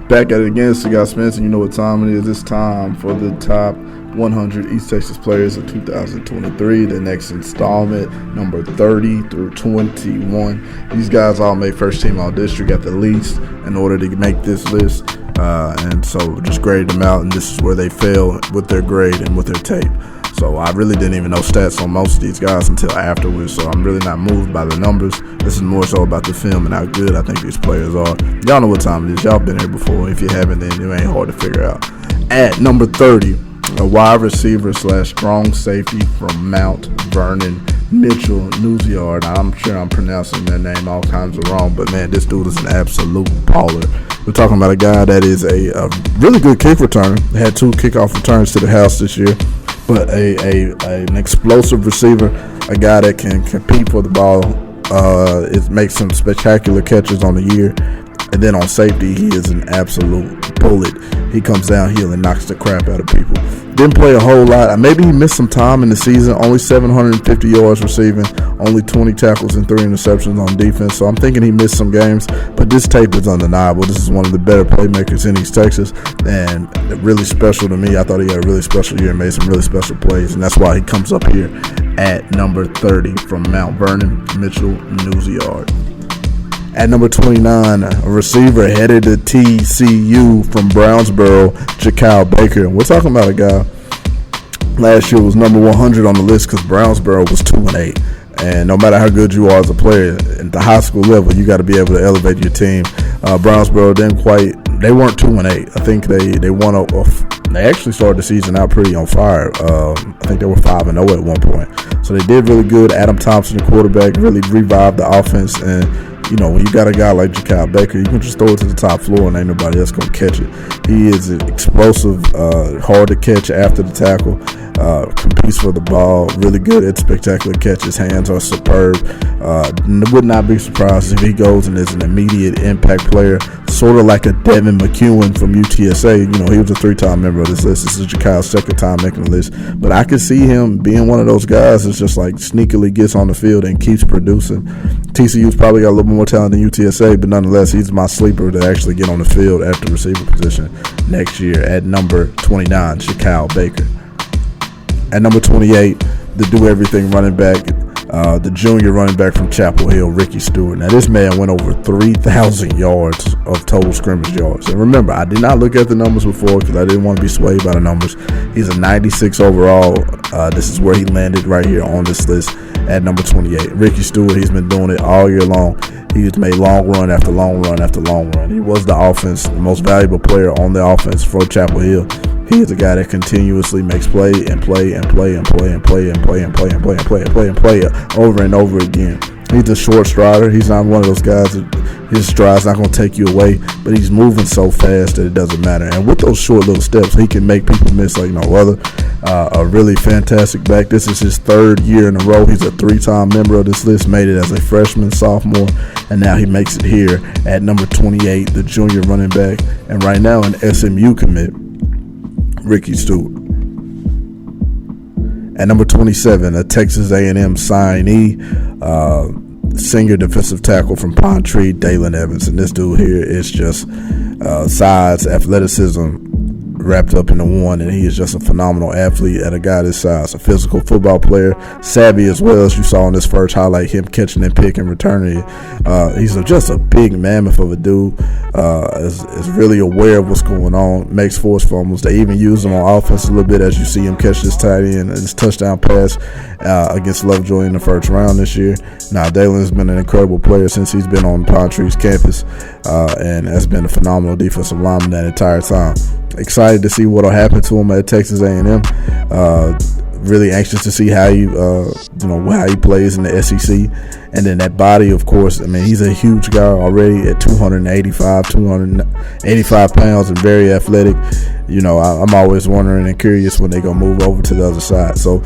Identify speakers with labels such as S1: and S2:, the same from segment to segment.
S1: Back at it again, Cigar Spencer. You know what time it is. It's time for the top 100 East Texas players of 2023. The next installment, number 30 through 21. These guys all made first team all district at the least in order to make this list. And so just graded them out, and this is where they fell with their grade and with their tape. So I really didn't even know stats on most of these guys until afterwards, so I'm really not moved by the numbers. This is more so about the film and how good I think these players are. Y'all know what time it is. Y'all been here before. If you haven't, then it ain't hard to figure out. At number 30, a wide receiver / strong safety from Mount Vernon, Mitchell Nuziard. I'm sure I'm pronouncing that name all kinds of wrong, but man, this dude is an absolute baller. We're talking about a guy that is a really good kick returner. Had 2 kickoff returns to the house this year. But an explosive receiver, a guy that can compete for the ball, it makes some spectacular catches on the year. And then on safety, he is an absolute bullet. He comes downhill and knocks the crap out of people. Didn't play a whole lot. Maybe he missed some time in the season. Only 750 yards receiving, only 20 tackles and 3 interceptions on defense. So I'm thinking he missed some games. But this tape is undeniable. This is one of the better playmakers in East Texas, and really special to me. I thought he had a really special year and made some really special plays, and that's why he comes up here at number 30 from Mount Vernon, Mitchell Nuziard. At number 29, a receiver headed to TCU from Brownsboro, GeKyle Baker. And we're talking about a guy last year was number 100 on the list because Brownsboro was 2-8. And no matter how good you are as a player, at the high school level, you got to be able to elevate your team. Brownsboro they weren't 2-8. I think they won they actually started the season out pretty on fire. I think they were 5-0 at one point. So they did really good. Adam Thompson, the quarterback, really revived the offense. And you know, when you got a guy like GeKyle Baker, you can just throw it to the top floor and ain't nobody else going to catch it. He is explosive, hard to catch after the tackle, competes for the ball, really good at spectacular catches, hands are superb. Would not be surprised if he goes and is an immediate impact player, sort of like a Devin McEwen from UTSA. You know, he was a 3-time member of this list. This is GeKyle's second time making the list. But I could see him being one of those guys that's just like sneakily gets on the field and keeps producing. TCU's probably got a little more talent than UTSA, but nonetheless, he's my sleeper to actually get on the field at the receiver position next year at number 29, GeKyle Baker. At number 28, the do-everything running back, the junior running back from Chapel Hill, Rickey Stewart. Now, this man went over 3,000 yards of total scrimmage yards. And remember, I did not look at the numbers before because I didn't want to be swayed by the numbers. He's a 96 overall. This is where he landed right here on this list at number 28. Rickey Stewart, he's been doing it all year long. He's made long run after long run after long run. He was the most valuable player on the offense for Chapel Hill. He is a guy that continuously makes play and play and play and play and play and play and play and play and play and play and play over and over again. He's a short strider. He's not one of those guys that his stride's not going to take you away, but he's moving so fast that it doesn't matter. And with those short little steps, he can make people miss like no other. A really fantastic back. This is his 3rd year in a row. He's a 3-time member of this list, made it as a freshman, sophomore, and now he makes it here at number 28, the junior running back. And right now an SMU commit, Rickey Stewart. At number 27, a Texas A&M signee, senior defensive tackle from Pine Tree, Dealyn Evans. And this dude here is just size, athleticism wrapped up into one, and he is just a phenomenal athlete at a guy this size. A physical football player, savvy as well, as you saw in this first highlight, him catching and picking, returning. He's just a big mammoth of a dude. Is really aware of what's going on, makes forced fumbles. They even use him on offense a little bit, as you see him catch this tight end and his touchdown pass against Lovejoy in the first round this year. Now, Dealyn has been an incredible player since he's been on Pine Tree's campus and has been a phenomenal defensive lineman that entire time. Excited to see what will happen to him at Texas A&M. Really anxious to see how he plays in the SEC. And then that body, of course, I mean, he's a huge guy already at 285 pounds and very athletic. You know, I'm always wondering and curious when they're going to move over to the other side. So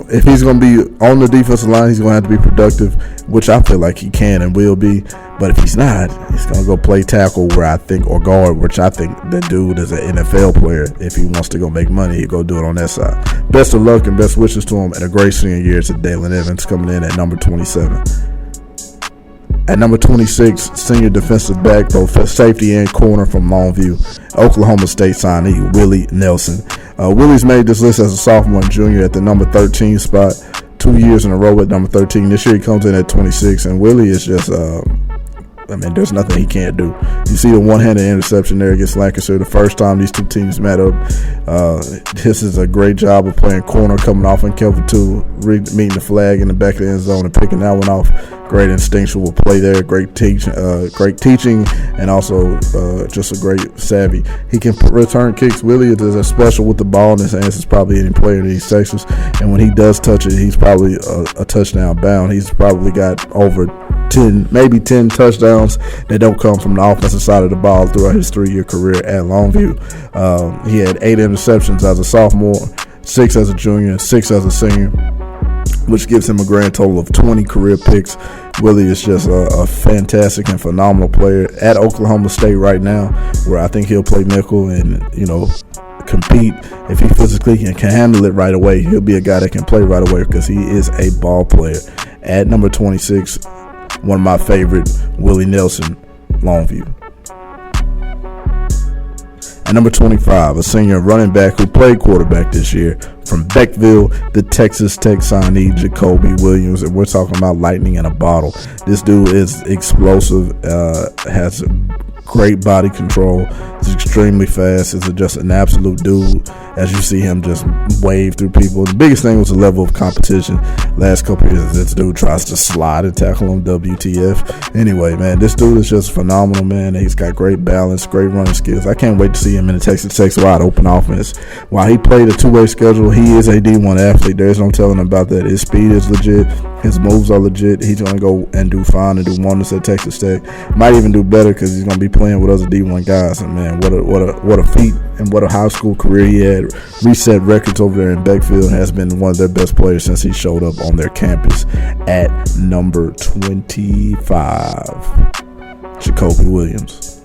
S1: if he's going to be on the defensive line, he's going to have to be productive, which I feel like he can and will be. But if he's not, he's going to go play tackle or guard, which I think that dude is an NFL player. If he wants to go make money, he'll go do it on that side. Best of luck and best wishes to him, and a great senior year to Dealyn Evans coming in at number 27. At number 26, senior defensive back, both safety and corner from Longview, Oklahoma State signee Willie Nelson. Willie's made this list as a sophomore and junior at the number 13 spot, 2 years in a row at number 13. This year he comes in at 26, and Willie is just, there's nothing he can't do. You see the one-handed interception there against Lancaster the first time these two teams met up. This is a great job of playing corner, coming off in cover two, meeting the flag in the back of the end zone and picking that one off. Great instinctual play there, great teaching, and also just a great savvy. He can return kicks. Willie is as special with the ball in his hands as probably any player in East Texas. And when he does touch it, he's probably a touchdown bound. He's probably got over 10, maybe 10 touchdowns that don't come from the offensive side of the ball throughout his 3-year career at Longview. He had 8 interceptions as a sophomore, 6 as a junior, and 6 as a senior, which gives him a grand total of 20 career picks. Willie is just a fantastic and phenomenal player at Oklahoma State right now, where I think he'll play nickel and, compete. If he physically can handle it right away, he'll be a guy that can play right away because he is a ball player. At number 26, one of my favorite, Willie Nelson, Longview. At number 25, a senior running back who played quarterback this year from Beckville, the Texas Tech signee, Jacoby Williams, and we're talking about lightning in a bottle. This dude is explosive, has great body control, is extremely fast, is just an absolute dude. As you see him just wave through people. The biggest thing was the level of competition. Last couple of years, this dude tries to slide and tackle him, WTF. Anyway, man, this dude is just phenomenal, man. He's got great balance, great running skills. I can't wait to see him in the Texas Tech wide open offense. While he played a two-way schedule, he is a D1 athlete. There's no telling about that. His speed is legit. His moves are legit. He's going to go and do fine and do wonders at Texas Tech. Might even do better because he's going to be playing with other D1 guys. And, man, what a feat and what a high school career he had. Reset records over there in Beckville and has been one of their best players since he showed up on their campus. At number 25, Jacoby Williams.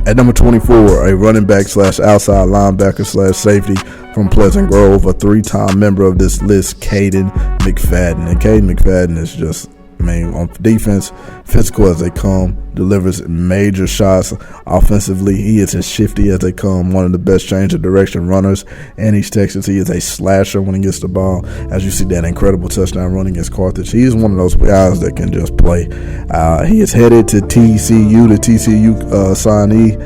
S1: At number 24, a running back / outside linebacker / safety from Pleasant Grove, a 3-time member of this list, Kaden McFadden. And Kaden McFadden is just, on defense, physical as they come, delivers major shots offensively. He is as shifty as they come, one of the best change of direction runners in East Texas. He is a slasher when he gets the ball. As you see that incredible touchdown running against Carthage, he is one of those guys that can just play. He is headed to TCU, the TCU signee.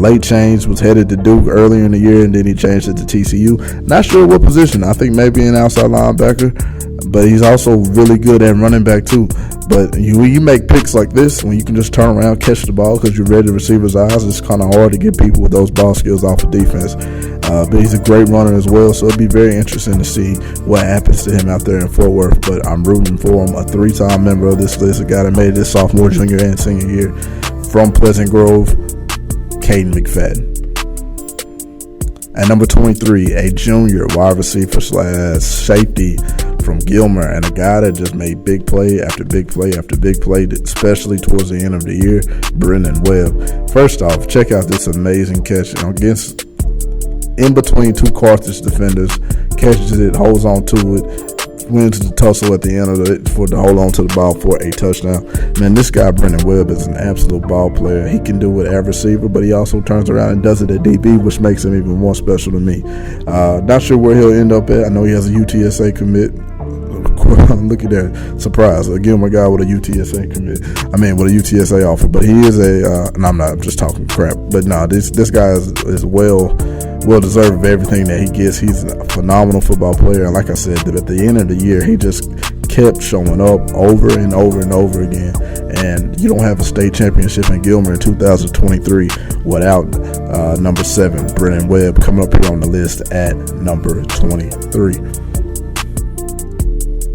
S1: Late change, was headed to Duke earlier in the year, and then he changed it to TCU. Not sure what position. I think maybe an outside linebacker, but he's also really good at running back too. But when you make picks like this, when you can just turn around, catch the ball because you read the receiver's eyes, it's kind of hard to get people with those ball skills off of defense. But he's a great runner as well, so it'll be very interesting to see what happens to him out there in Fort Worth. But I'm rooting for him, a 3-time member of this list, a guy that made it this sophomore, junior, and senior year from Pleasant Grove, Kaden McFadden. At number 23, a junior wide receiver / safety from Gilmer, and a guy that just made big play after big play after big play, especially towards the end of the year, Brenan Webb. First off, check out this amazing catch against in between 2 Carthage defenders, catches it, holds on to it, wins the tussle at the end of it to hold on to the ball for a touchdown. Man, this guy, Brenan Webb, is an absolute ball player. He can do it at receiver, but he also turns around and does it at DB, which makes him even more special to me. Not sure where he'll end up at. I know he has a UTSA commit. Look at that surprise! A Gilmer guy with a UTSA commit. With a UTSA offer, but he is and I'm not just talking crap. But no, this guy is well deserved of everything that he gets. He's a phenomenal football player, and like I said, at the end of the year, he just kept showing up over and over and over again. And you don't have a state championship in Gilmer in 2023 without number 7, Brenan Webb, coming up here on the list at number 23.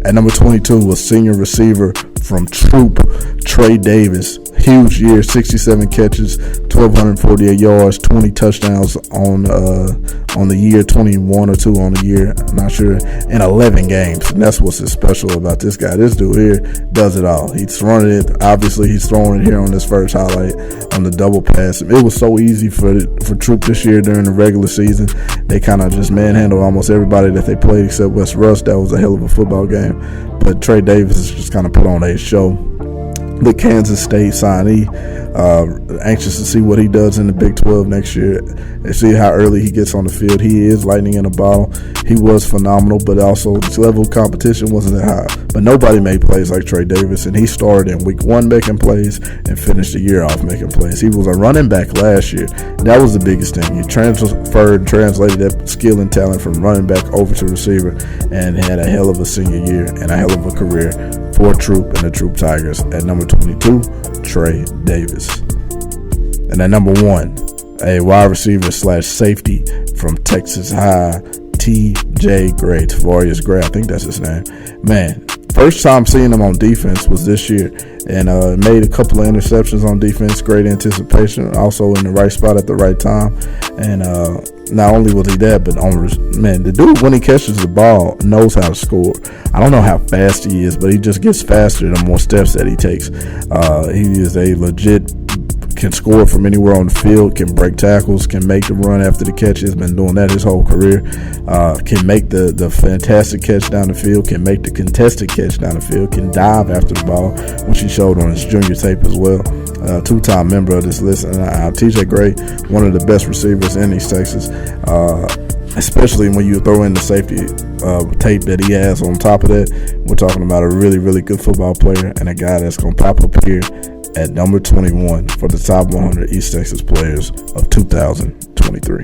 S1: At number 22, a senior receiver from Troup, Trey Davis. huge year, 67 catches, 1,248 yards, 20 touchdowns on the year, 21 or 2 on the year, I'm not sure, in 11 games. And that's what's special about this guy. This dude here does it all. He's running it. Obviously, he's throwing it here on this first highlight on the double pass. It was so easy for Troup this year during the regular season. They kind of just manhandled almost everybody that they played except West Rush. That was a hell of a football game. But Trey Davis is just kind of put on a show. The Kansas State signee, anxious to see what he does in the Big 12 next year and see how early he gets on the field. He is lightning in the ball. He was phenomenal, but also his level of competition wasn't that high. But nobody made plays like Trey Davis, and he started in week 1 making plays and finished the year off making plays. He was a running back last year. That was the biggest thing. He translated that skill and talent from running back over to receiver and had a hell of a senior year and a hell of a career for Troup and the Troup Tigers. At number 22, Trey Davis. And at number 1, a wide receiver / safety from Texas High, T.J. Gray, Tavarius Gray, I think that's his name. Man, first time seeing him on defense was this year, and made a couple of interceptions on defense. Great anticipation, also in the right spot at the right time. And not only was he that, but the dude, when he catches the ball, knows how to score. I don't know how fast he is, but he just gets faster the more steps that he takes. He is a legit, can score from anywhere on the field, can break tackles, can make the run after the catch. He's been doing that his whole career. Can make the fantastic catch down the field, can make the contested catch down the field, can dive after the ball, which he showed on his junior tape as well. Two-time member of this list. And T.J. Gray, one of the best receivers in East Texas, especially when you throw in the safety tape that he has on top of that. We're talking about a really, really good football player and a guy that's going to pop up here at number 21 for the top 100 East Texas players of 2023.